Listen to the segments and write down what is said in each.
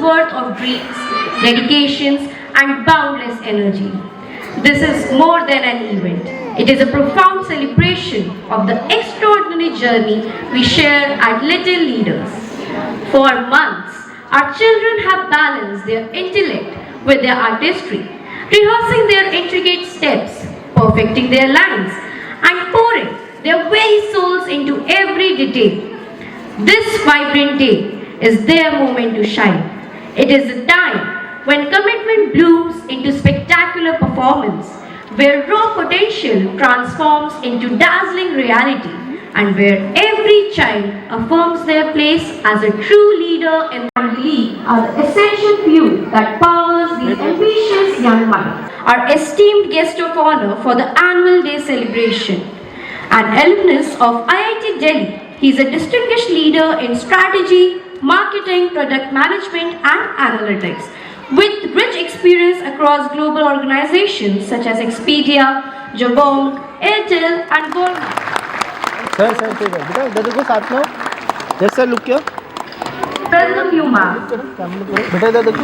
worth of dreams, dedications, and boundless energy. This is more than an event. It is a profound celebration of the extraordinary journey we share at Little Leaders. For months, our children have balanced their intellect with their artistry, rehearsing their intricate steps, perfecting their lines, and pouring their very souls into every detail. This vibrant day is their moment to shine. It is a time when commitment blooms into spectacular performance, where raw potential transforms into dazzling reality, and where every child affirms their place as a true leader in the league are the essential fuel that powers these ambitious young minds. Our esteemed guest of honor for the annual day celebration, an alumnus of IIT Delhi, he is a distinguished leader in strategy, marketing, product management, and analytics, with rich experience across global organizations such as Expedia, Jabong, Airtel, and Walmart. Sir, ठीक है बेटा इधर देखो साथ में yes sir look किया Welcome you, ma'am. बेटा इधर देखो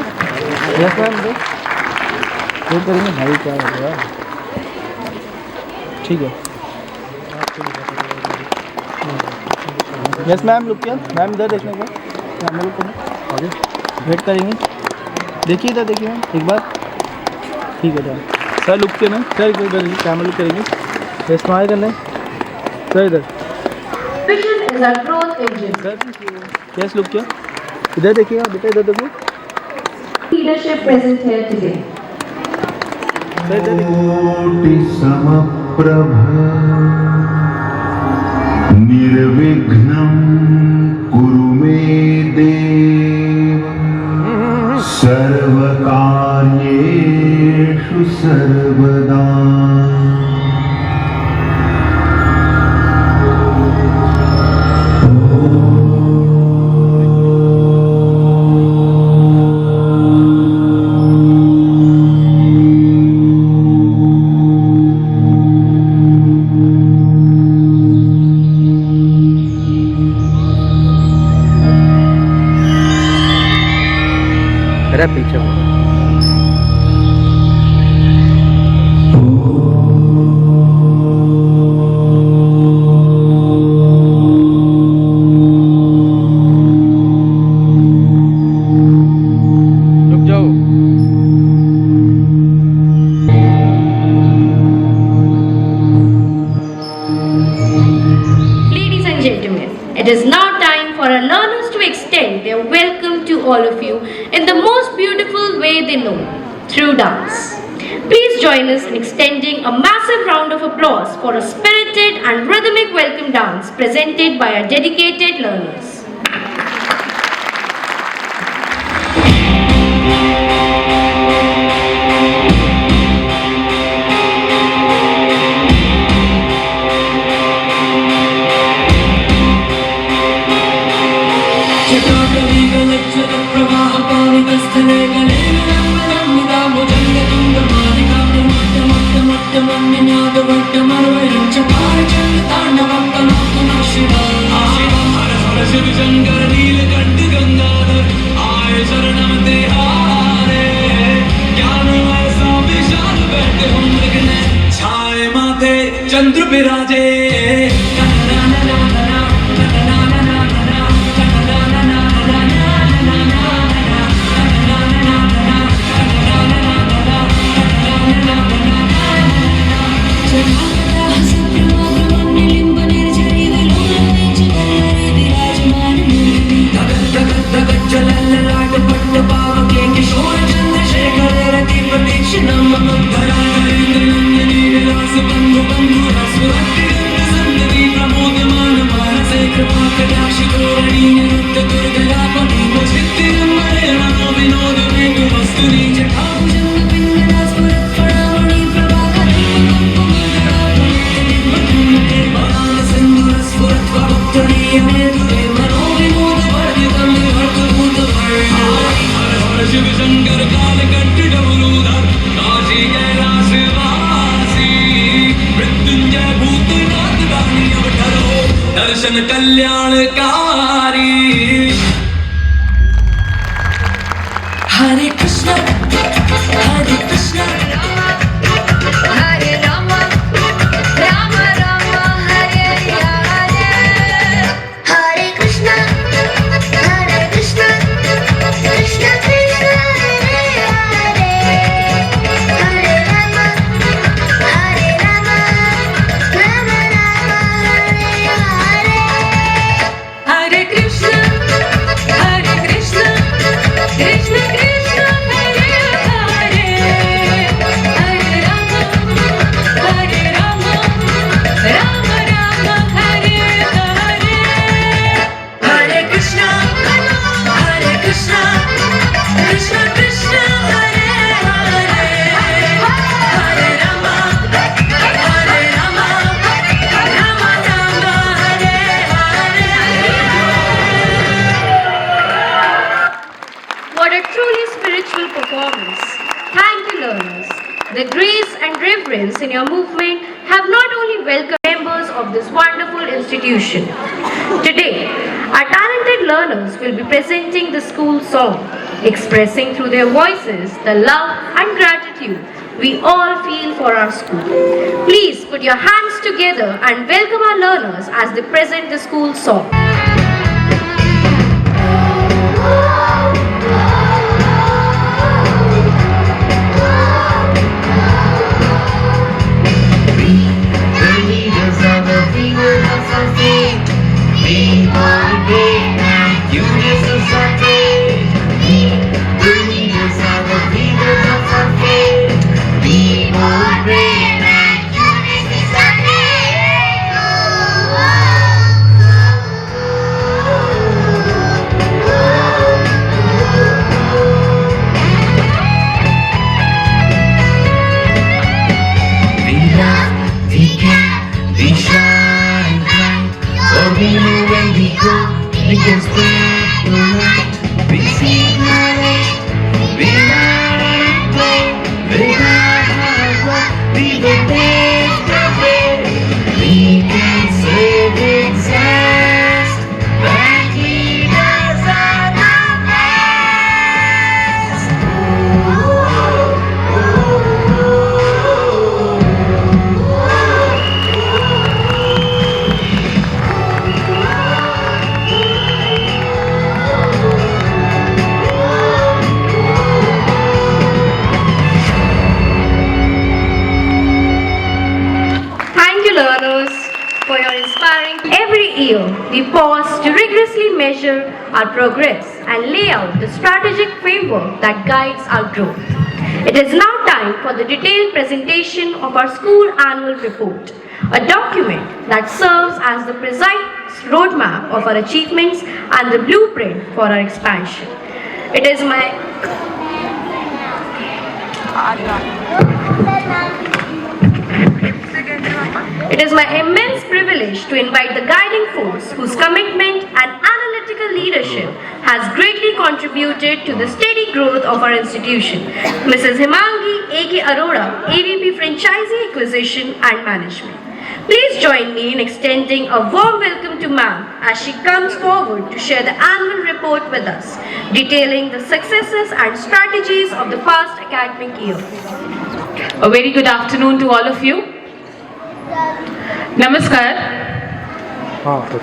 यस मैम वेट करेंगे भाई क्या हो गया ठीक है यस मैम लुक किया मैम इधर देखने को कैमरा लुक करो आगे वेट करेंगे देखिए इधर देखिए मैम एक बार ठीक है सर लुक के ना सर इधर कैमरा लुक करेंगे स्माइल करना सर इधर Vision is our growth engine. Sir yes look किया इधर देखिए बेटा इधर देखो Leadership present here today. कोटि समप्रभ निर्विघ्नं कुरु मे देव सर्वकार्येषु सर्वदा पीछे रुक जाओ Ladies and gentlemen, it is now time for our learners to extend their welcome to all of you in the most beautiful way they know, through dance. Please join us in extending a massive round of applause for a spirited and rhythmic welcome dance presented by our dedicated learners. चंद्र विराजे दर्शन कल्याणकारी Hare Krishna, Hare Krishna, Hare Rama, Rama Rama, Hare Hare. Hare Krishna, Hare Krishna, Krishna Krishna, Hare Hare. Hare Rama, Hare Rama, Rama Rama, Hare Hare. Hare Krishna, Hare Krishna, Krishna Krishna, Hare Hare. Hare Rama, Hare Rama, Rama Rama, Hare Hare. Hare Krishna, Hare Krishna, Krishna Krishna, Hare Hare. Hare Rama, Hare Rama, Rama Rama, Hare Hare. What a truly spiritual performance. Thank you, learners. The grace and reverence in your movement have not only welcomed members of this wonderful institution. Today, our talented learners will be presenting the school song, expressing through their voices the love and gratitude we all feel for our school. Please put your hands together and welcome our learners as they present the school song. The leaders of the people of society, we are great and curious society. The leaders of the people of society, we are great and curious We love, we care, we shine bright. For we know when we go, we can spread the light. We sing hallelujah, we learn and play. Without hard work, we will pave the way. We can save exist, but leaders are the best. Thank you, learners, for your inspiring. Every year, we pause to rigorously measure our progress and lay out the strategic framework that guides our growth. It is now time for the detailed presentation of our school annual report, a document that serves as the precise roadmap of our achievements and the blueprint for our expansion. It is my It is my immense privilege to invite the guiding force whose commitment and analytical leadership has greatly contributed to the steady growth of our institution, Mrs. Himangi A.K. Arora, AVP Franchisee Acquisition and Management. Please join me in extending a warm welcome to ma'am as she comes forward to share the annual report with us, detailing the successes and strategies of the past academic year. A very good afternoon to all of you. Namaskar.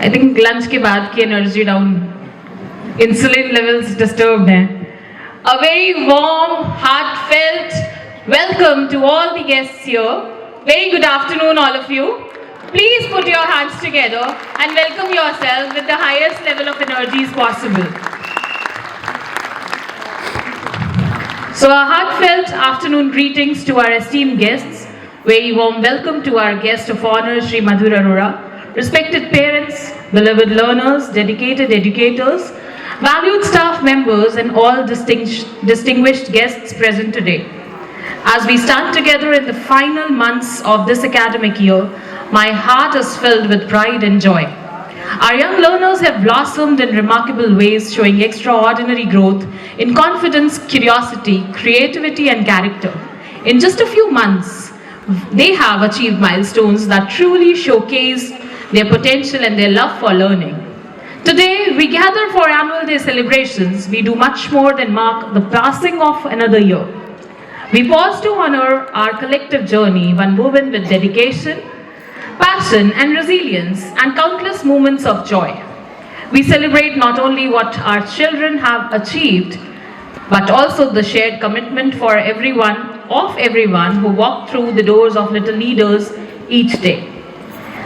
I think lunch के बाद की energy down, insulin levels disturbed हैं. A very warm, heartfelt welcome to all the guests here. Very good afternoon, all of you. Please put your hands together and welcome yourself with the highest level of energies possible. So, a heartfelt afternoon greetings to our esteemed guests. Very warm welcome to our guest of honor, Shri Madhur Arora. Respected parents, beloved learners, dedicated educators, valued staff members, and all distinguished guests present today. As we stand together in the final months of this academic year, my heart is filled with pride and joy. Our young learners have blossomed in remarkable ways, showing extraordinary growth in confidence, curiosity, creativity, and character. In just a few months, they have achieved milestones that truly showcase their potential and their love for learning. Today, we gather for annual day celebrations. We do much more than mark the passing of another year. We pause to honor our collective journey, one woven with dedication, passion, and resilience, and countless moments of joy. We celebrate not only what our children have achieved, but also the shared commitment for everyone who walked through the doors of Little Leaders each day.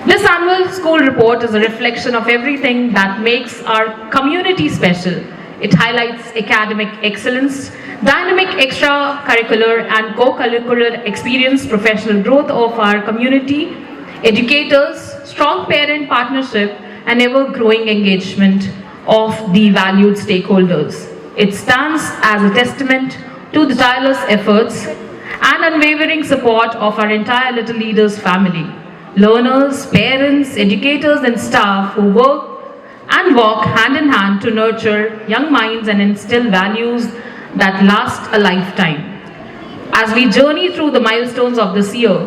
This annual school report is a reflection of everything that makes our community special. It highlights academic excellence, dynamic extracurricular and co-curricular experience, professional growth of our community, educators, strong parent partnership, and ever-growing engagement of the valued stakeholders. It stands as a testament to the tireless efforts and unwavering support of our entire Little Leaders family. Learners, parents, educators, and staff who work and walk hand in hand to nurture young minds and instill values that last a lifetime. As we journey through the milestones of this year,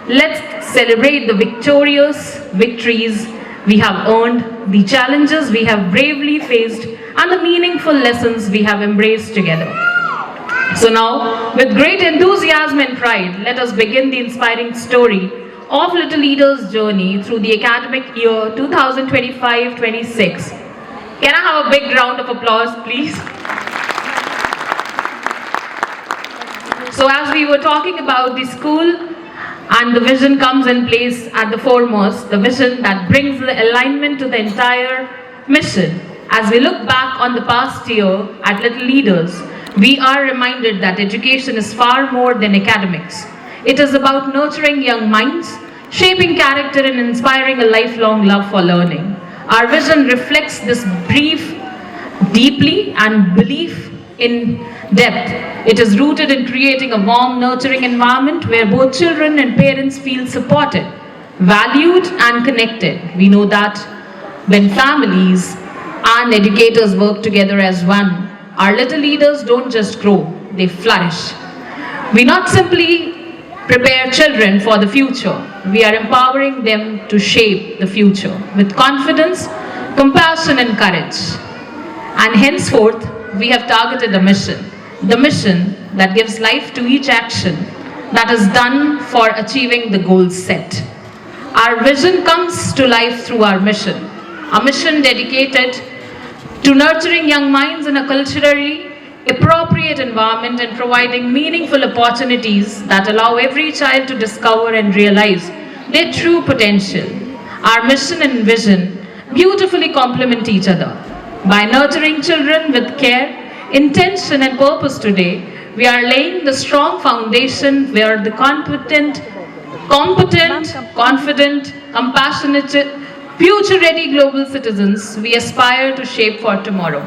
let's celebrate the victorious victories we have earned, the challenges we have bravely faced, and the meaningful lessons we have embraced together. So now, with great enthusiasm and pride, let us begin the inspiring story of Little Leaders' journey through the academic year 2025-26. Can I have a big round of applause, please? So as we were talking about the school, and the vision comes in place at the foremost, the vision that brings the alignment to the entire mission. As we look back on the past year at Little Leaders, we are reminded that education is far more than academics. It is about nurturing young minds, shaping character, and inspiring a lifelong love for learning. Our vision reflects this belief deeply and belief in depth. It is rooted in creating a warm, nurturing environment where both children and parents feel supported, valued, and connected. We know that when families and educators work together as one, our Little Leaders don't just grow, they flourish. We not simply prepare children for the future, we are empowering them to shape the future with confidence, compassion, and courage. And henceforth, we have targeted a mission, the mission that gives life to each action that is done for achieving the goals set. Our vision comes to life through our mission, a mission dedicated to nurturing young minds in a culturally appropriate environment and providing meaningful opportunities that allow every child to discover and realize their true potential. Our mission and vision beautifully complement each other. By nurturing children with care, intention, and purpose today, we are laying the strong foundation where the competent, confident, compassionate, future-ready global citizens we aspire to shape for tomorrow.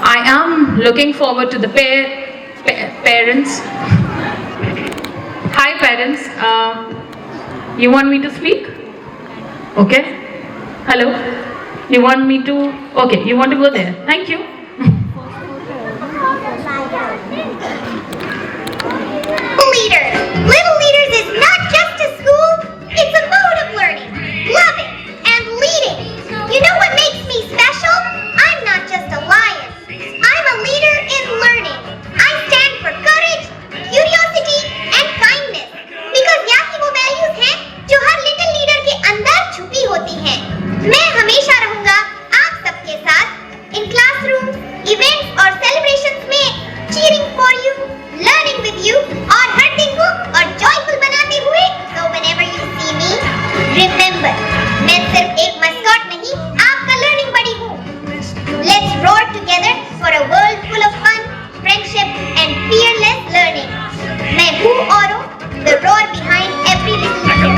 I am looking forward to the parents. Hi parents, you want me to speak? Okay. Hello. You want me to? Okay, you want to go there. Thank you. Leaders. Little Leaders is not just a school, it's a mode of learning, loving, and leading. You know what makes me special? I'm not just a lion. I'm a leader in learning. I stand for courage, curiosity, and kindness. Because यही वो values हैं जो हर little leader के अंदर छुपी होती हैं. मैं हमेशा रहूंगा आप सबके साथ in classrooms, events और celebrations में cheering for you, learning with you और हर दिन को और joyful बनाते हुए. So whenever you see me, remember, मैं सिर्फ एक mascot नहीं, आपका learning buddy हूँ. Let's roar together for a world full of fun, friendship and fearless learning. मैं हूँ औरों, the roar behind every little leader.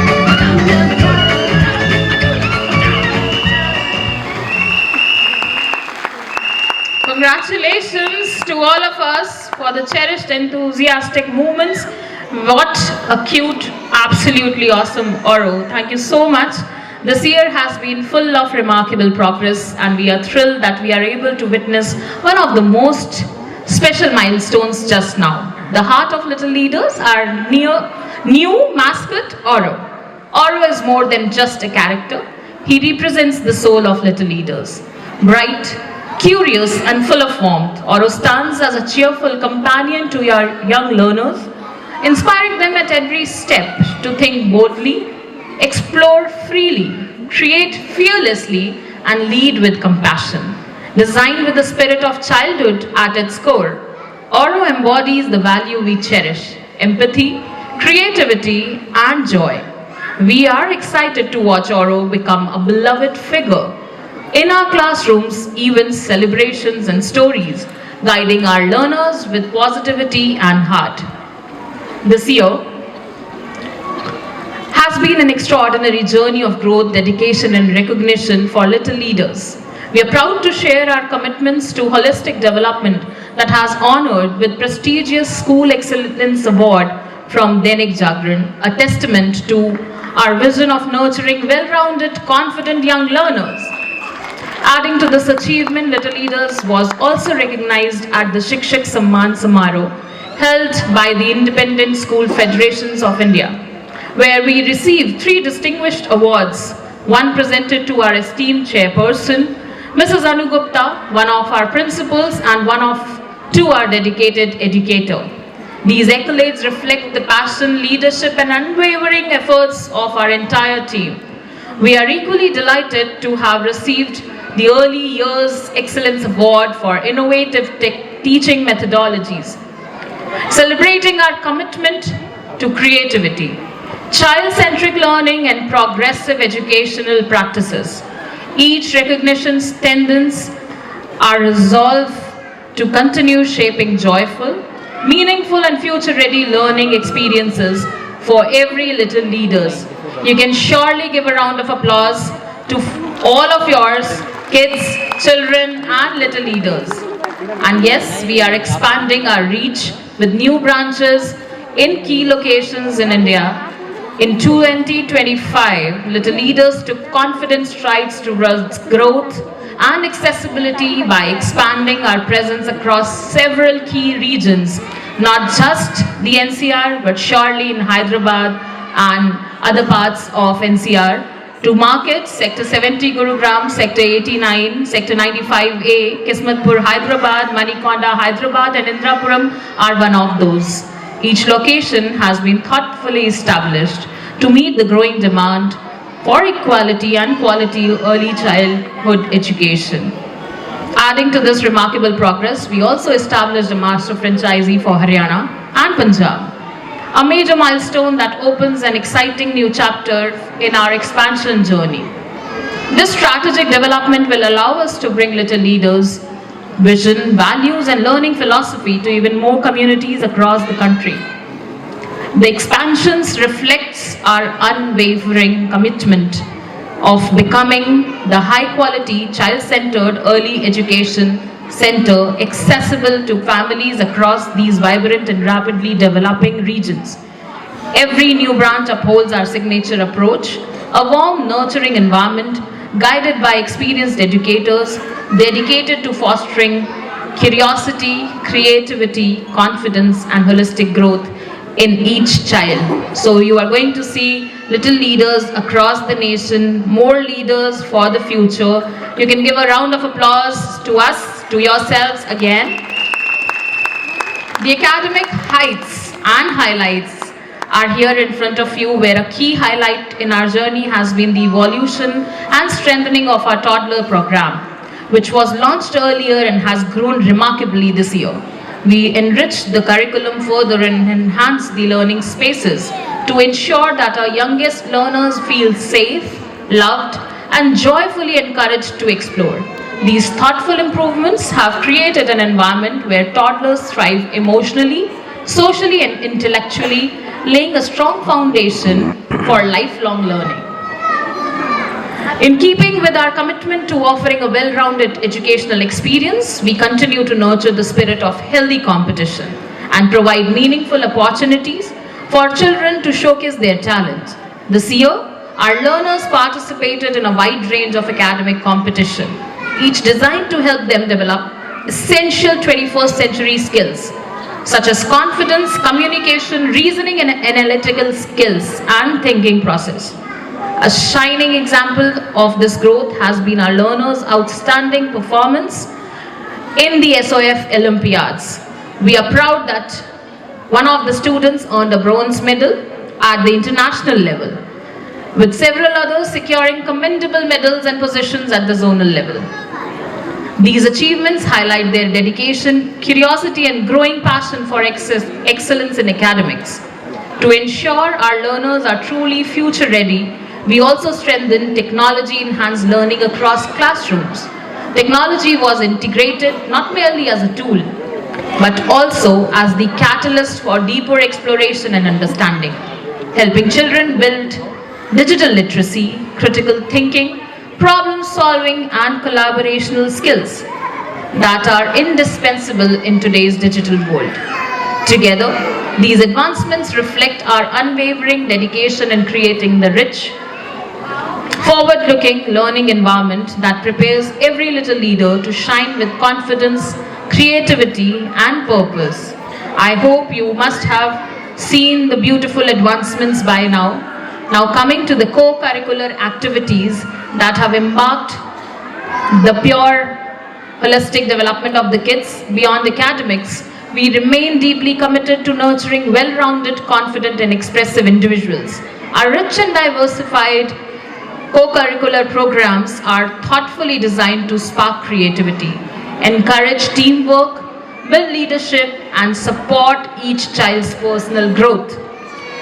Congratulations to all of us for the cherished, enthusiastic moments. What a cute, absolutely awesome Oro. Thank you so much. This year has been full of remarkable progress, and we are thrilled that we are able to witness one of the most special milestones just now. The heart of Little Leaders, our new mascot, Oro. Oro is more than just a character. he represents the soul of Little Leaders. Bright, curious and full of warmth, Oro stands as a cheerful companion to your young learners, inspiring them at every step to think boldly, explore freely, create fearlessly, and lead with compassion. Designed with the spirit of childhood at its core, Oro embodies the value we cherish: empathy, creativity, and joy. We are excited to watch Oro become a beloved figure in our classrooms, events, celebrations, and stories, guiding our learners with positivity and heart. This year has been an extraordinary journey of growth, dedication, and recognition for Little Leaders. We are proud to share our commitments to holistic development that has honored with prestigious School Excellence Award from Dainik Jagran, a testament to our vision of nurturing well-rounded, confident young learners. Adding to this achievement, Little Leaders was also recognized at the Shikshak Samman Samaroh held by the Independent School Federations of India, where we received 3 distinguished awards, one presented to our esteemed chairperson, Mrs. Anu Gupta, one of our principals, and to our dedicated educator. These accolades reflect the passion, leadership, and unwavering efforts of our entire team. We are equally delighted to have received the Early Years Excellence Award for innovative teaching methodologies, celebrating our commitment to creativity, child-centric learning, and progressive educational practices. Each recognition strengthens our resolve to continue shaping joyful, meaningful, and future-ready learning experiences for every Little Leaders. You can surely give a round of applause to all of yours, kids, children, and Little Leaders. And yes, we are expanding our reach with new branches in key locations in India. In 2025, Little Leaders took confident strides towards growth and accessibility by expanding our presence across several key regions, not just the NCR, but surely in Hyderabad and other parts of NCR, to markets, Sector 70 Gurugram, Sector 89, Sector 95A, Kismatpur, Hyderabad, Manikonda, Hyderabad, and Indrapuram are one of those. Each location has been thoughtfully established to meet the growing demand for equality and quality early childhood education. Adding to this remarkable progress, we also established a master franchisee for Haryana and Punjab, a major milestone that opens an exciting new chapter in our expansion journey. This strategic development will allow us to bring Little Leaders' vision, values, and learning philosophy to even more communities across the country. The expansions reflects our unwavering commitment of becoming the high-quality, child-centered early education center accessible to families across these vibrant and rapidly developing regions. Every new branch upholds our signature approach, a warm, nurturing environment guided by experienced educators dedicated to fostering curiosity, creativity, confidence, and holistic growth in each child. So you are going to see Little Leaders across the nation, more leaders for the future. You can give a round of applause to us, to yourselves again. The academic heights and highlights are here in front of you, where a key highlight in our journey has been the evolution and strengthening of our toddler program, which was launched earlier and has grown remarkably this year. We enriched the curriculum further and enhanced the learning spaces to ensure that our youngest learners feel safe, loved, and joyfully encouraged to explore. These thoughtful improvements have created an environment where toddlers thrive emotionally, socially, and intellectually, laying a strong foundation for lifelong learning. In keeping with our commitment to offering a well-rounded educational experience, we continue to nurture the spirit of healthy competition and provide meaningful opportunities for children to showcase their talents. This year, our learners participated in a wide range of academic competition, each designed to help them develop essential 21st century skills such as confidence, communication, reasoning, and analytical skills, and thinking process. A shining example of this growth has been our learners' outstanding performance in the SOF Olympiads. We are proud that one of the students earned a bronze medal at the international level, with several others securing commendable medals and positions at the zonal level. These achievements highlight their dedication, curiosity, and growing passion for excellence in academics. To ensure our learners are truly future ready, we also strengthen technology-enhanced learning across classrooms. Technology was integrated not merely as a tool, but also as the catalyst for deeper exploration and understanding, helping children build digital literacy, critical thinking, problem solving, and collaborational skills that are indispensable in today's digital world. Together, these advancements reflect our unwavering dedication in creating the rich, forward-looking learning environment that prepares every little leader to shine with confidence, creativity, and purpose. I hope you must have seen the beautiful advancements by now. Now coming to the co-curricular activities that have embarked the pure holistic development of the kids beyond academics, we remain deeply committed to nurturing well-rounded, confident, and expressive individuals. Our rich and diversified co-curricular programs are thoughtfully designed to spark creativity, encourage teamwork, build leadership, and support each child's personal growth.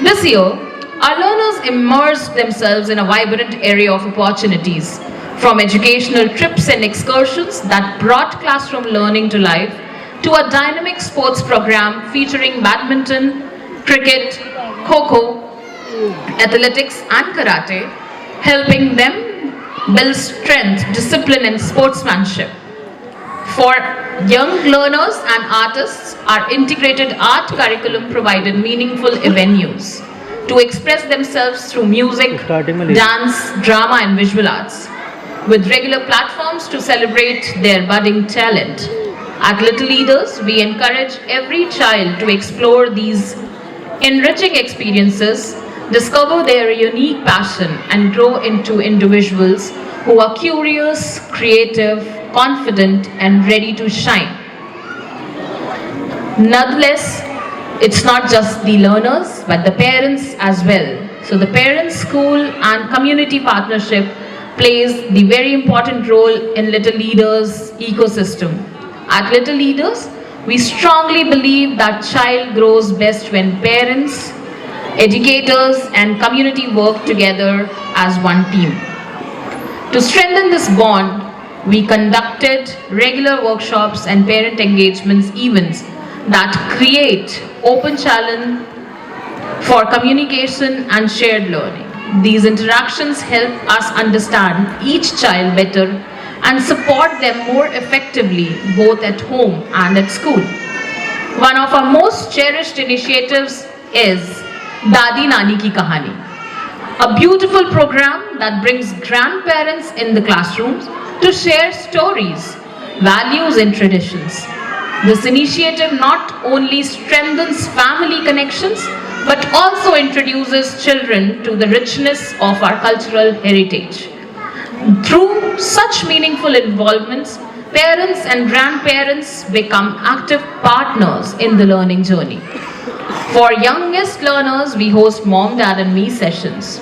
This year, our learners immersed themselves in a vibrant area of opportunities, from educational trips and excursions that brought classroom learning to life, to a dynamic sports program featuring badminton, cricket, kho-kho, athletics, and karate, helping them build strength, discipline, and sportsmanship. For young learners and artists, our integrated art curriculum provided meaningful avenues to express themselves through music, dance, drama, and visual arts, with regular platforms to celebrate their budding talent. At Little Leaders, we encourage every child to explore these enriching experiences, discover their unique passion, and grow into individuals who are curious, creative, confident, and ready to shine. Nonetheless, it's not just the learners, but the parents as well. So the parents, school, and community partnership plays the very important role in Little Leaders ecosystem. At Little Leaders, we strongly believe that child grows best when parents, educators, and community work together as one team. To strengthen this bond, we conducted regular workshops and parent engagements events that create open channel for communication and shared learning. These interactions help us understand each child better and support them more effectively both at home and at school. One of our most cherished initiatives is Dadi Nani Ki Kahani, a beautiful program that brings grandparents in the classrooms to share stories, values, and traditions. This initiative not only strengthens family connections but also introduces children to the richness of our cultural heritage. Through such meaningful involvements, parents and grandparents become active partners in the learning journey. For youngest learners, we host Mom, Dad, and Me sessions.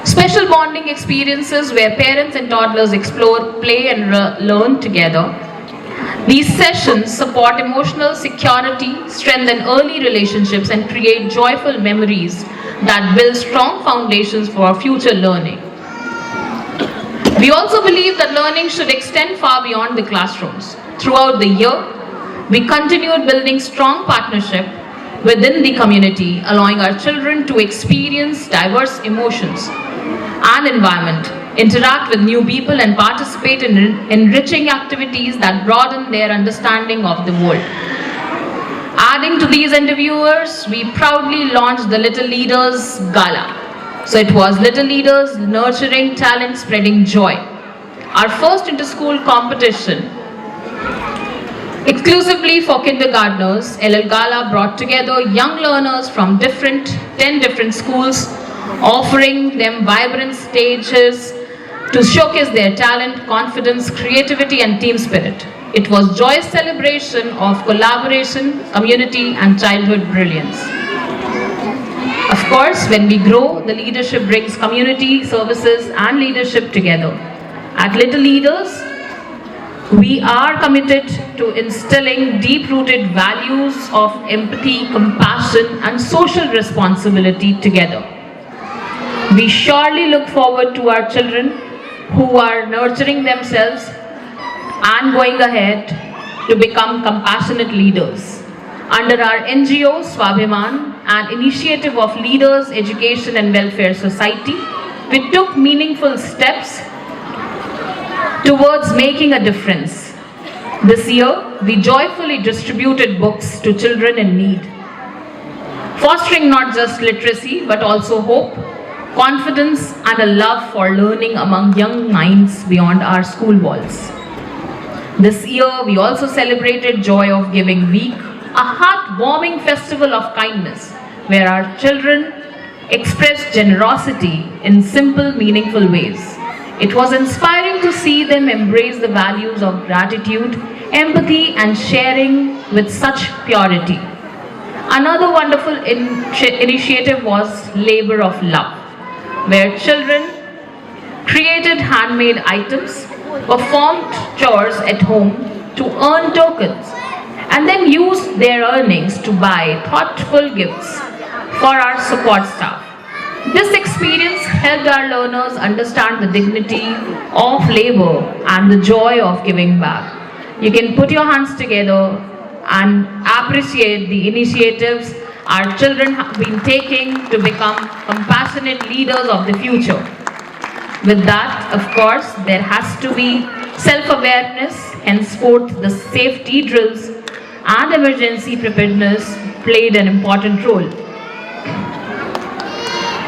Special bonding experiences where parents and toddlers explore, play, and learn together. These sessions support emotional security, strengthen early relationships, and create joyful memories that build strong foundations for future learning. We also believe that learning should extend far beyond the classrooms. Throughout the year, we continued building strong partnership within the community, allowing our children to experience diverse emotions and environment, interact with new people, and participate in enriching activities that broaden their understanding of the world. Adding to these endeavors, we proudly launched the Little Leaders Gala. So it was Little Leaders nurturing talent, spreading joy. Our first inter-school competition, exclusively for kindergartners, LL Gala brought together young learners from 10 different schools offering them vibrant stages to showcase their talent, confidence, creativity, and team spirit. It was joyous celebration of collaboration, community, and childhood brilliance. Of course, when we grow, the leadership brings community, services, and leadership together. At Little Leaders, we are committed to instilling deep-rooted values of empathy, compassion, and social responsibility together. We surely look forward to our children who are nurturing themselves and going ahead to become compassionate leaders. Under our NGO, Swabhiman, an initiative of Leaders, Education and Welfare Society, we took meaningful steps towards making a difference. This year, we joyfully distributed books to children in need, fostering not just literacy but also hope, confidence, and a love for learning among young minds beyond our school walls. This year, we also celebrated Joy of Giving Week, a heartwarming festival of kindness where our children expressed generosity in simple, meaningful ways. It was inspiring to see them embrace the values of gratitude, empathy, and sharing with such purity. Another wonderful initiative was Labor of Love, where children created handmade items, performed chores at home to earn tokens, and then used their earnings to buy thoughtful gifts for our support staff. This experience helped our learners understand the dignity of labor and the joy of giving back. You can put your hands together and appreciate the initiatives our children have been taking to become compassionate leaders of the future. With that, of course, there has to be self-awareness, henceforth the safety drills and emergency preparedness played an important role.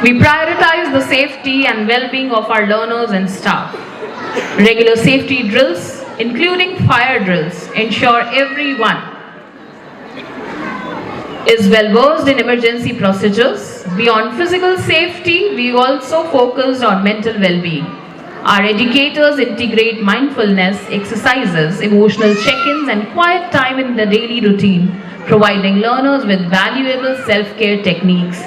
We prioritize the safety and well-being of our learners and staff. Regular safety drills, including fire drills, ensure everyone is well versed in emergency procedures. Beyond physical safety, we also focused on mental well-being. Our educators integrate mindfulness exercises, emotional check-ins, and quiet time in the daily routine, providing learners with valuable self-care techniques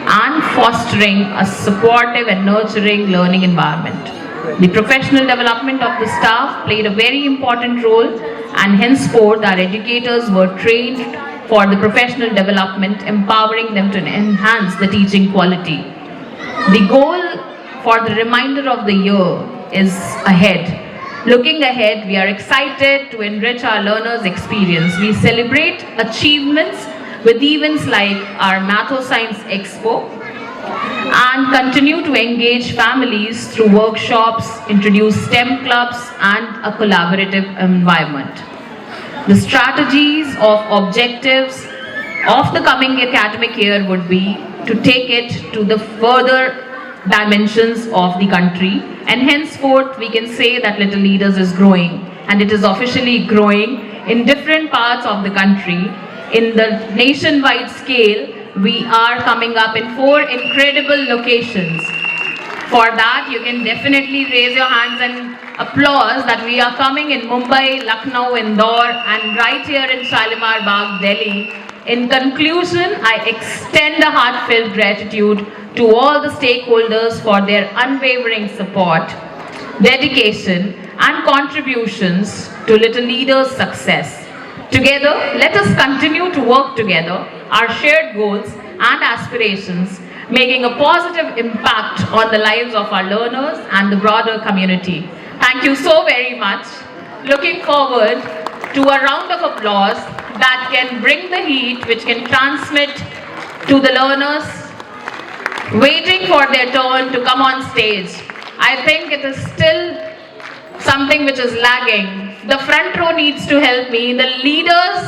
and fostering a supportive and nurturing learning environment. The professional development of the staff played a very important role, and henceforth our educators were trained for the professional development, empowering them to enhance the teaching quality. The goal for the remainder of the year is ahead. Looking ahead, we are excited to enrich our learners' experience. We celebrate achievements with events like our Matho-Science Expo and continue to engage families through workshops, introduce STEM clubs, and a collaborative environment. The strategies of objectives of the coming academic year would be to take it to the further dimensions of the country, and henceforth we can say that Little Leaders is growing, and it is officially growing in different parts of the country. In the nationwide scale, we are coming up in 4 incredible locations. For that, you can definitely raise your hands and applause that we are coming in Mumbai, Lucknow, Indore, and right here in Shalimar Bagh, Delhi. In conclusion, I extend a heartfelt gratitude to all the stakeholders for their unwavering support, dedication, and contributions to Little Leaders' success. Together, let us continue to work together, our shared goals and aspirations, making a positive impact on the lives of our learners and the broader community. Thank you so very much. Looking forward to a round of applause that can bring the heat, which can transmit to the learners waiting for their turn to come on stage. I think it is still something which is lagging. The front row needs to help me. The leaders,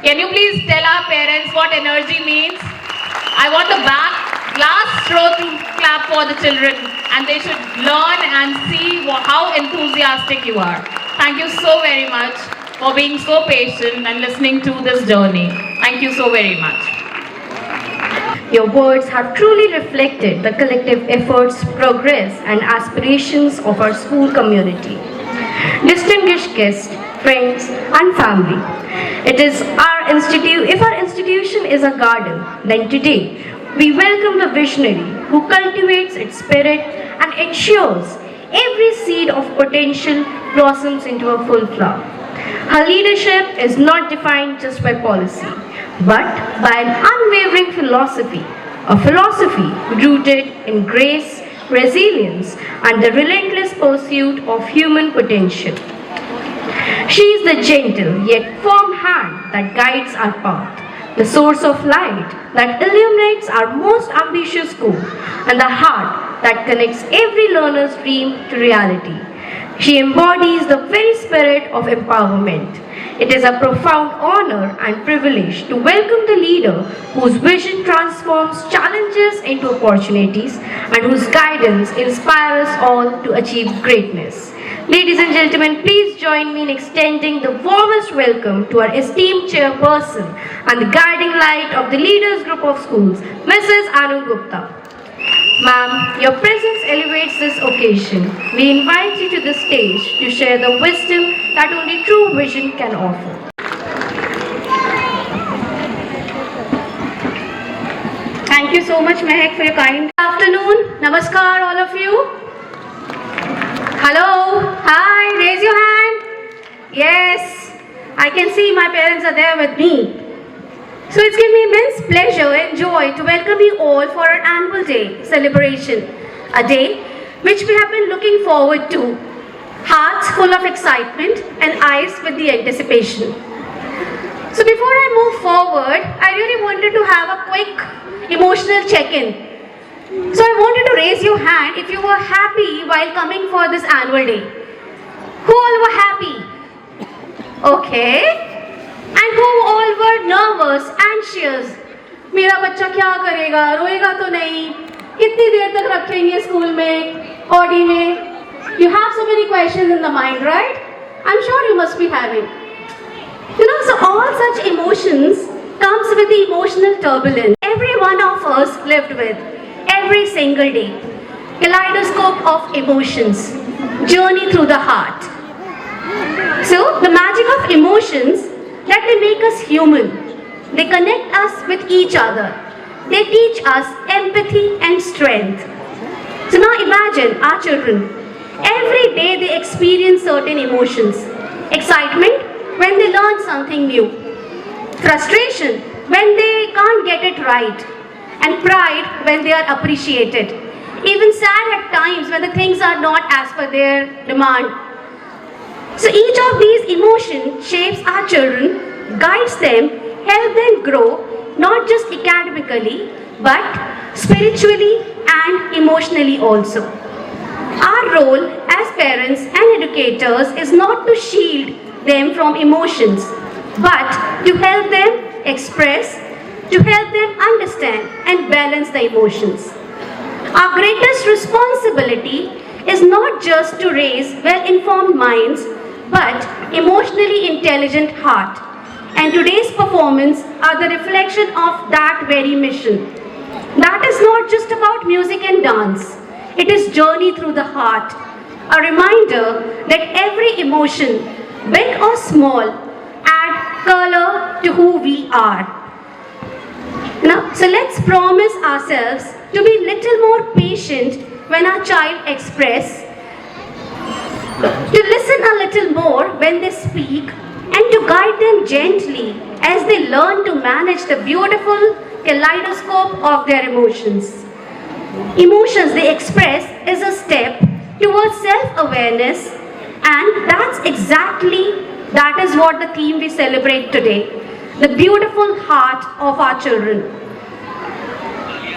can you please tell our parents what energy means? I want the back last row to clap for the children, and they should learn and see how enthusiastic you are. Thank you so very much for being so patient and listening to this journey. Thank you so very much. Your words have truly reflected the collective efforts, progress, and aspirations of our school community. Distinguished guests, friends, and family, if our institution is a garden, then today we welcome the visionary who cultivates its spirit and ensures every seed of potential blossoms into a full flower. Her leadership is not defined just by policy, but by an unwavering philosophy, a philosophy rooted in grace, resilience, and the relentless pursuit of human potential. She is the gentle yet firm hand that guides our path, the source of light that illuminates our most ambitious goal, and the heart that connects every learner's dream to reality. She embodies the very spirit of empowerment. It is a profound honor and privilege to welcome the leader whose vision transforms challenges into opportunities and whose guidance inspires us all to achieve greatness. Ladies and gentlemen, please join me in extending the warmest welcome to our esteemed chairperson and the guiding light of the Leaders Group of Schools, Mrs. Anu Gupta. Ma'am, your presence elevates this occasion. We invite you to the stage to share the wisdom that only true vision can offer. Thank you so much, Mehak, for your kind afternoon. Namaskar, all of you. Hello, hi, raise your hand. Yes, I can see my parents are there with me. So it's given me immense pleasure and joy to welcome you all for our annual day celebration, a day which we have been looking forward to, hearts full of excitement and eyes with the anticipation. So before I move forward, I really wanted to have a quick emotional check-in. So I wanted to raise your hand if you were happy while coming for this annual day. Who all were happy? Okay. And who all were nervous, anxious? मेरा बच्चा क्या करेगा, रोएगा तो नहीं, कितनी देर तक रखेंगे school में, ऑडी में? You have so many questions in the mind, right? I'm sure you must be having. So all such emotions comes with the emotional turbulence every one of us lived with every single day. Kaleidoscope of emotions, journey through the heart. So the magic of emotions, that they make us human. They connect us with each other. They teach us empathy and strength. So now imagine our children. Every day they experience certain emotions. Excitement when they learn something new. Frustration when they can't get it right. And pride when they are appreciated. Even sad at times when the things are not as per their demand. So each of these emotions shapes our children, guides them, helps them grow, not just academically, but spiritually and emotionally also. Our role as parents and educators is not to shield them from emotions, but to help them express, to help them understand and balance the emotions. Our greatest responsibility is not just to raise well-informed minds, but emotionally intelligent heart. And today's performance are the reflection of that very mission. That is not just about music and dance. It is journey through the heart. A reminder that every emotion, big or small, add color to who we are. Now, so let's promise ourselves to be little more patient when our child express, to listen a little more when they speak, and to guide them gently as they learn to manage the beautiful kaleidoscope of their emotions. Emotions they express is a step towards self-awareness, and that is what the theme we celebrate today, the beautiful heart of our children.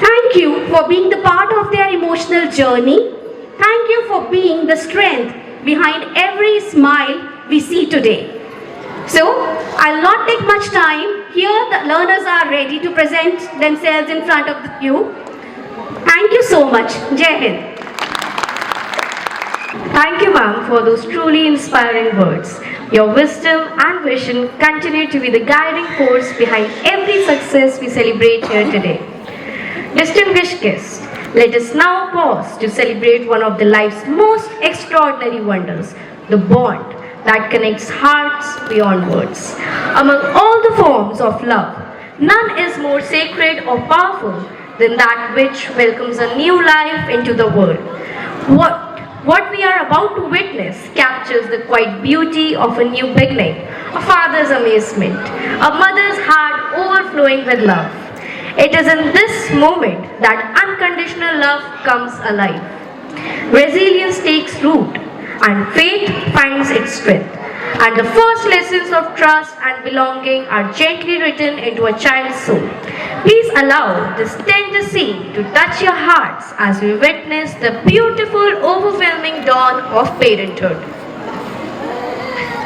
Thank you for being the part of their emotional journey. Thank you for being the strength behind every smile we see today. So, I'll not take much time. Here the learners are ready to present themselves in front of you. Thank you so much. Jai Hind. Thank you, ma'am, for those truly inspiring words. Your wisdom and vision continue to be the guiding force behind every success we celebrate here today. Distinguished guests, let us now pause to celebrate one of the life's most extraordinary wonders, the bond that connects hearts beyond words. Among all the forms of love, none is more sacred or powerful than that which welcomes a new life into the world. What we are about to witness captures the quiet beauty of a new beginning, a father's amazement, a mother's heart overflowing with love. It is in this moment that unconditional love comes alive. Resilience takes root and faith finds its strength. And the first lessons of trust and belonging are gently written into a child's soul. Please allow this tender scene to touch your hearts as we witness the beautiful, overwhelming dawn of parenthood.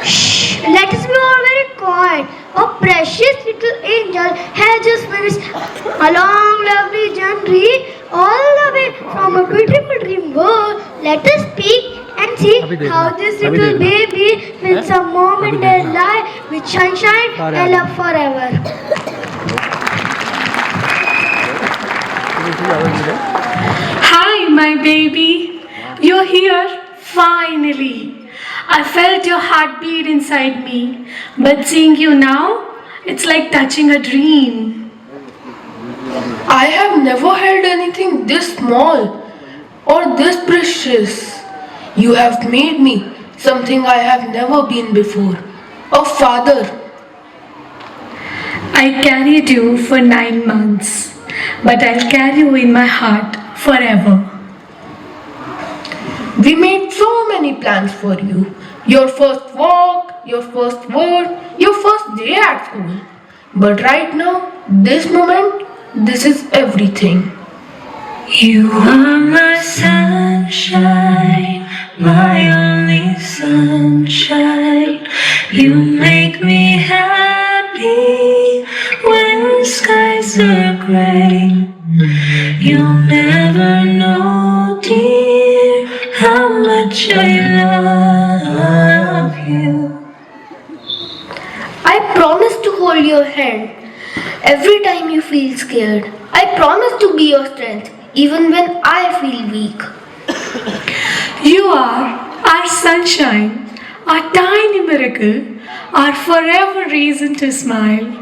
Shh, let us be all very quiet. A precious little angel has just finished a long, lovely journey all the way from a beautiful dream world. Let us speak and see how this little baby fills a mom and their life with sunshine and love forever. Hi, my baby. You're here, finally. I felt your heartbeat inside me, but seeing you now, it's like touching a dream. I have never held anything this small or this precious. You have made me something I have never been before, a father. I carried you for 9 months, but I'll carry you in my heart forever. We made so many plans for you. Your first walk, your first word, your first day at school. But right now, this moment, this is everything. You are my sunshine, my only sunshine. You make me happy when skies are gray. You'll never know, dear, how much I love you. I promise to hold your hand every time you feel scared. I promise to be your strength even when I feel weak. You are our sunshine, our tiny miracle, our forever reason to smile.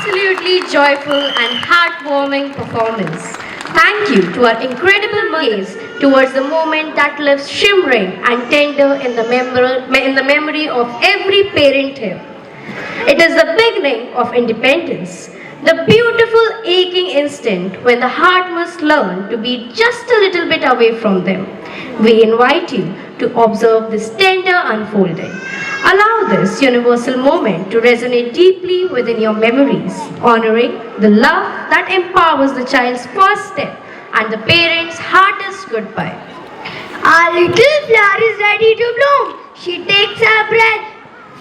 absolutely joyful and heartwarming performance. Thank you to our incredible gaze towards the moment that lives shimmering and tender in the memory of every parent here. It is the beginning of independence, the beautiful aching instant when the heart must learn to be just a little bit away from them. We invite you to observe this tender unfolding. Allow this universal moment to resonate deeply within your memories, honoring the love that empowers the child's first step and the parent's hardest goodbye. Our little flower is ready to bloom. She takes her breath.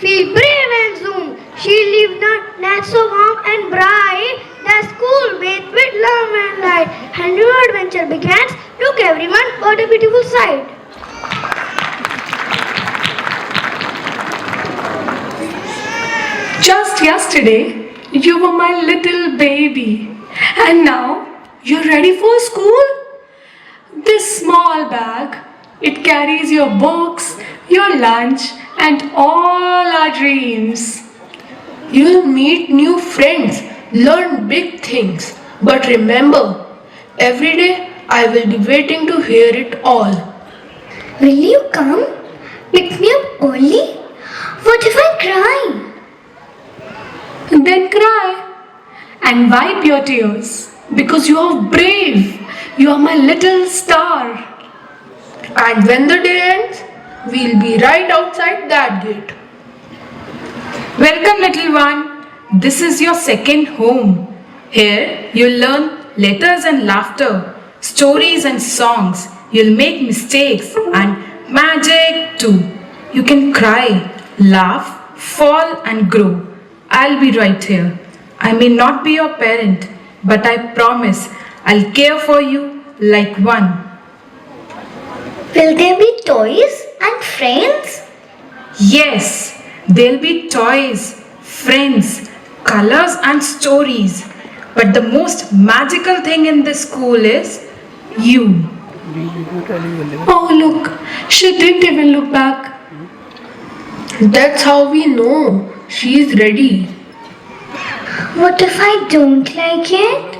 Feel brave and zoom. She leaves the nest so warm and bright. The school bathed with love and light. And new adventure begins. Look everyone, what a beautiful sight. Just yesterday, you were my little baby. And now, you're ready for school? This small bag, it carries your books, your lunch, and all our dreams. You'll meet new friends, learn big things. But remember, every day I will be waiting to hear it all. Will you come? Pick me up early? What if I cry? Then cry and wipe your tears because you are brave. You are my little star. And when the day ends, we'll be right outside that gate. Welcome, little one. This is your second home. Here you'll learn letters and laughter, stories and songs. You'll make mistakes and magic too. You can cry, laugh, fall and grow. I'll be right here. I may not be your parent, but I promise I'll care for you like one. Will there be toys and friends? Yes, there'll be toys, friends, colors and stories. But the most magical thing in this school is you. Oh, look, she didn't even look back. That's how we know she's ready. What if I don't like it?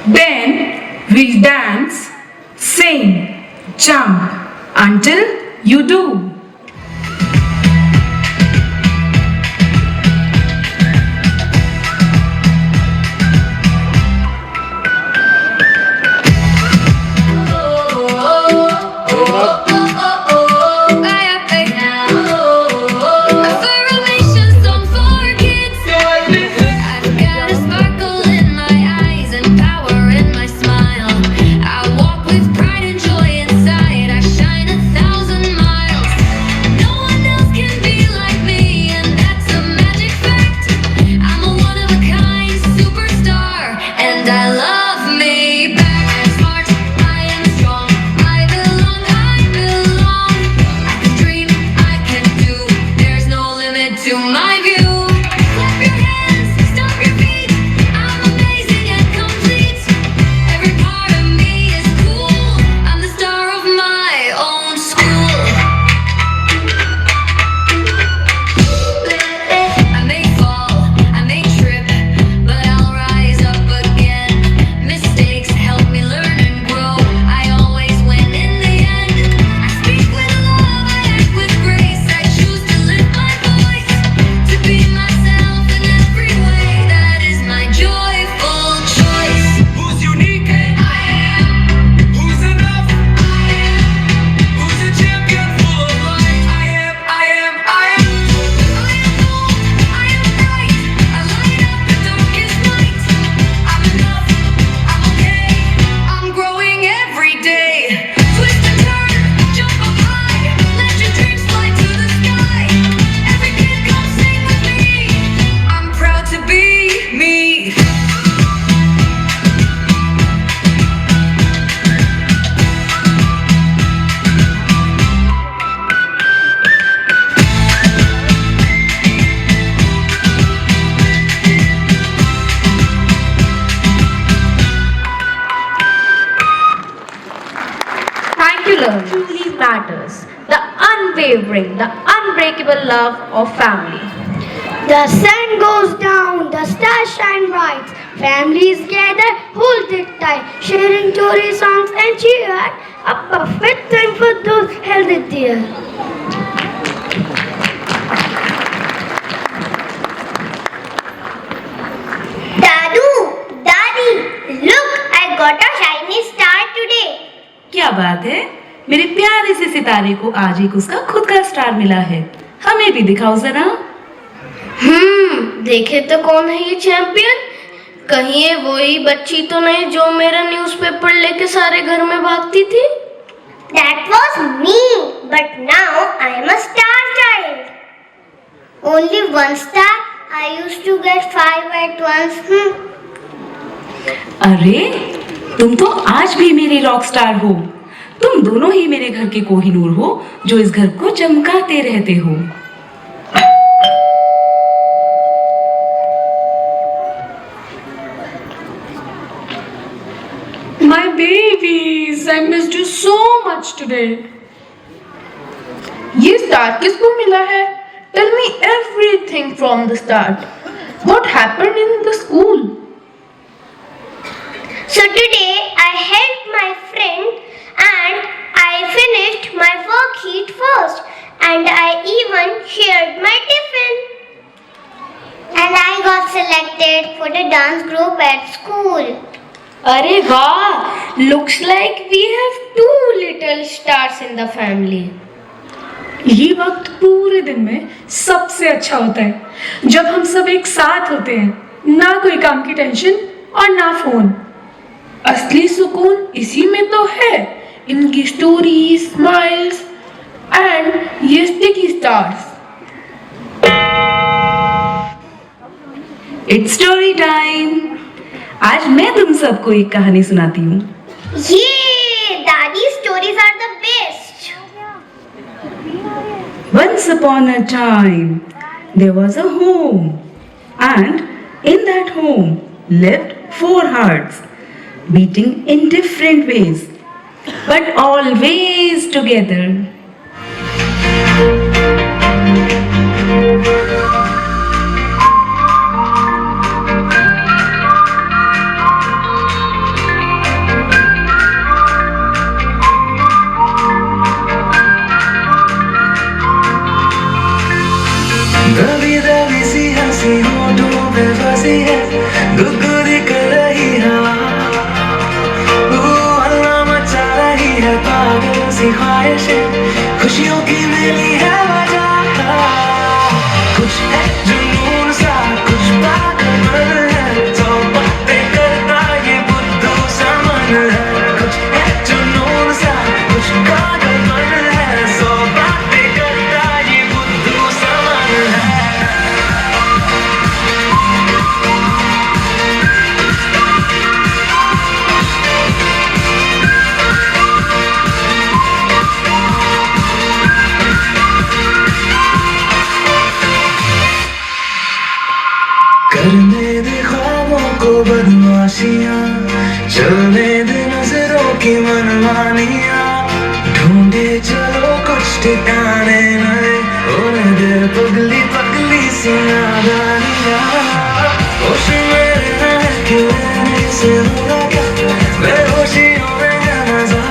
Then we'll dance, sing, jump until you do. Truly matters, the unwavering, the unbreakable love of family. The sun goes down, the stars shine bright. Families gather, hold it tight, sharing story songs and cheer. A perfect time for those held it dear. Dadu, Dadi, look, I got a shiny star today. क्या बात है, मेरे प्यारे से सितारे को आज एक उसका खुद का स्टार मिला है। हमें भी दिखाओ जरा। देखे तो कौन है ये चैंपियन? कहीं ये वही बच्ची तो नहीं जो मेरा न्यूज़पेपर लेके सारे घर में भागती थी? That was me, but now I am a star child. Only one star. I used to get 5 at once. अरे तुम तो आज भी मेरी रॉक स्टार हो। तुम दोनों ही मेरे घर के कोहिनूर हो जो इस घर को चमकाते रहते हो। My babies, I missed you so much today. ये स्टार किसको मिला है? Tell me everything from the start. What happened in the school? So today I helped my friend and I finished my worksheet first and I even shared my tiffin. And I got selected for the dance group at school. अरे वाह! Looks like we have 2 little stars in the family. ये वक्त पूरे दिन में सबसे अच्छा होता है जब हम सब एक साथ होते हैं, ना कोई काम की टेंशन और ना फोन। असली सुकून इसी में तो है, इनकी स्टोरी, स्माइल्स एंड ये sticky stars. It's story time. आज मैं तुम सबको एक कहानी सुनाती हूँ। Yeah, Daddy's stories are the best. Once upon a time, there was a home, and in that home lived 4 hearts, beating in different ways, but always together. दबी दबी सी हंसी होठों पे फंसी है, गुदगुदी कर रही हवा, हल्ला मचा रही है पागल सी ख्वाहिशें, खुशियों की मिली है वजह, कुछ है जुनून सा, कुछ पागलपन है, तो बातें करता ये बुद्धू सा मन है, कुछ है जुनून सा, कुछ पागलपन है, सो बातें करता ये बुद्धू सा मन है। करने दे ख्वाबों को बदमाशियां, चलने दे नजरों की मनमानियां, ढूंढे चलो कुछ ठिकाने नए, होने दे पगली पगली सी नादानियां, होश में रह के रहने से होगा क्या, बेहोशियों में है मजा,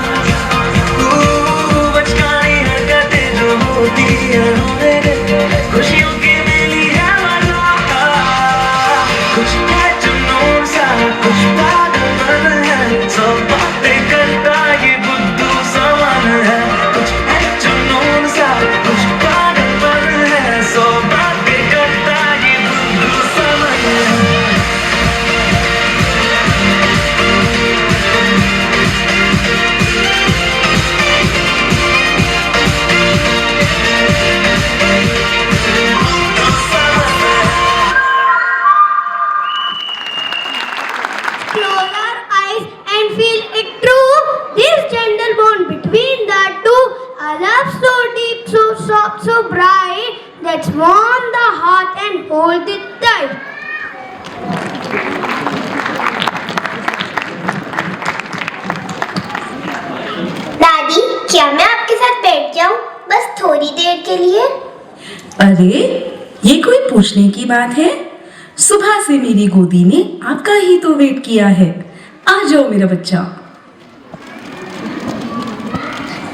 बचकानी हरकतें जो होती है होने दे, खुशियों की मिली है मजा, कुछ है जुनून सा, कुछ पागलपन है, सब बातें करता ये बुद्धू सा मन है, कुछ है जुनून सा, कुछ पागलपन है, सब बातें करता ये बुद्धू सा मन है। Close our eyes and feel it true. This gentle bond between the two, a love so deep, so soft, so bright, let's warm the heart and hold it tight. दादी, क्या मैं आपके साथ बैठ जाऊं? बस थोड़ी देर के लिए। अरे ये कोई पूछने की बात है, सुबह से मेरी गोदी ने आपका ही तो वेट किया है। आ जाओ मेरा बच्चा।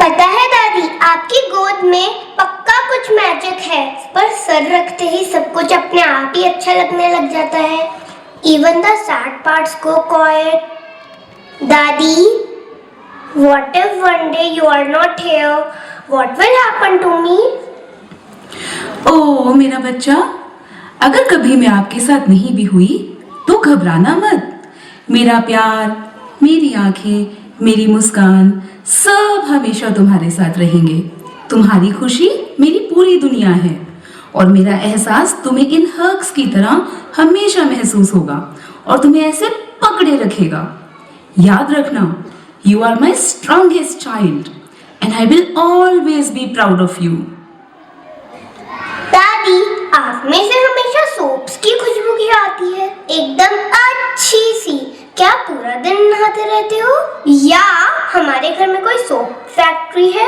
पता है दादी, आपकी गोद में पक्का कुछ मैजिक है। पर सर रखते ही सब कुछ अपने आप ही अच्छा लगने लग जाता है। Even the sad parts go quiet. Daddy, what if one day you are not here? What will happen to me? ओ मेरा बच्चा, अगर कभी मैं आपके साथ नहीं भी हुई तो घबराना मत। मेरा प्यार, मेरी आंखें, मेरी मुस्कान सब हमेशा तुम्हारे साथ रहेंगे। तुम्हारी खुशी मेरी पूरी दुनिया है और मेरा एहसास तुम्हें इन हग्स की तरह हमेशा महसूस होगा और तुम्हें ऐसे पकड़े रखेगा। याद रखना, you are my strongest child and I will always be proud of you. दादी, आप में से हमेशा सोप्स की खुशबू की आती है, एकदम अच्छी सी। क्या पूरा दिन नहाते रहते हो या हमारे घर में कोई सोप फैक्ट्री है?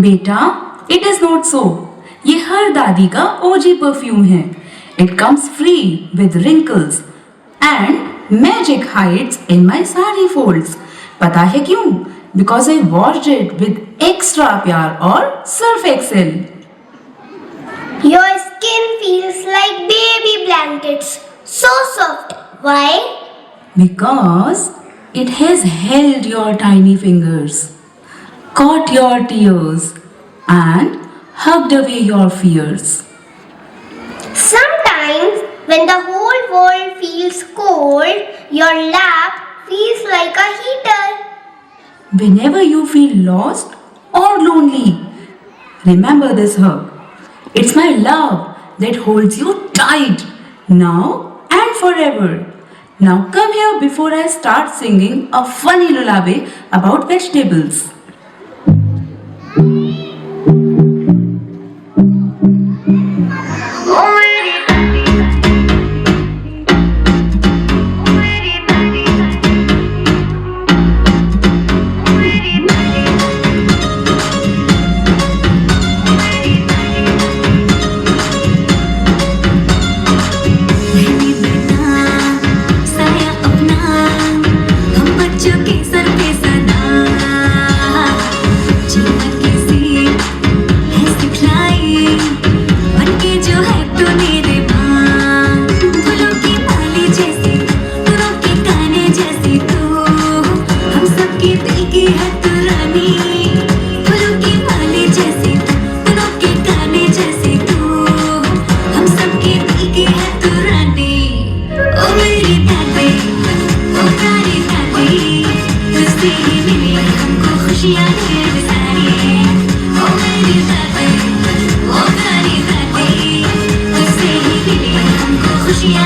बेटा, इट इज नॉट सो। ये हर दादी का ओजी परफ्यूम है। It comes free with wrinkles and magic hides in my sari folds. पता है क्यों? Because I washed it with extra प्यार और Surf Excel. Your skin feels like baby blankets, so soft. Why? Because it has held your tiny fingers, caught your tears, and hugged away your fears. Sometimes, when the whole world feels cold, your lap feels like a heater. Whenever you feel lost or lonely, remember this hug. It's my love that holds you tight now and forever. Now come here before I start singing a funny lullaby about vegetables. खुशियाँ